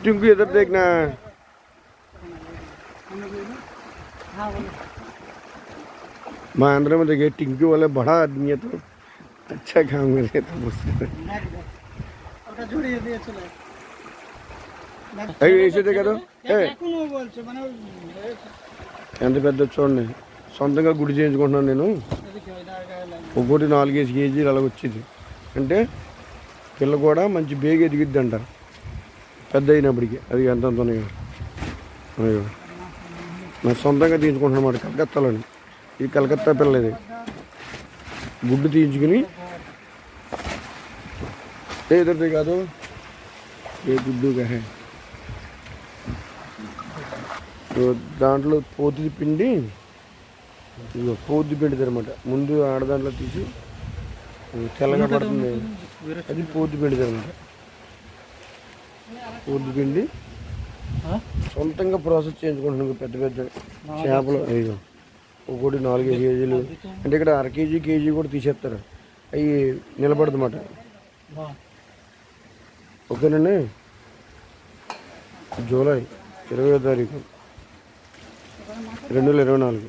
टिंकू इधर देखना। आंध्र में देखिए टिंकू वाले बड़ा आदमी है तो अच्छा काम कर रहे थे मुझसे। ऐसे देखा तो ఎంత పెద్ద చూడండి సొంతంగా గుడి చేయించుకుంటున్నాను నేను ఒకటి 4-5 కేజీలు అలా వచ్చింది అంటే పిల్ల కూడా మంచి బేగ ఎదిగిద్ది అంట పెద్ద అయినప్పటికీ అది ఎంత ఉన్నాయి నా సొంతంగా తీయించుకుంటున్నాను అన్నమాట కలకత్తాలోని ఇది కలకత్తా పిల్ల ఇది గుడ్డు తీయించుకుని ఏదైతే కాదు ఏ గుడ్డు కహే దాంట్లో పోతి పిండి ఇదిగో పోతి పిండి అనమాట ముందు ఆడదాంట్లో తీసి తెల్లగా పడుతుంది అది పోతి పిండి అనమాట పోతి పిండి సొంతంగా ప్రాసెస్ చేయించుకుంటున్నాను పెద్ద పెద్ద చేపలు అయ్యో ఒకటి 4-5 కేజీలు అంటే ఇక్కడ అర కేజీ కూడా తీసేస్తారు అవి నిలబడదు అన్నమాట ఓకేనండి జూలై 20వ తారీఖు 2024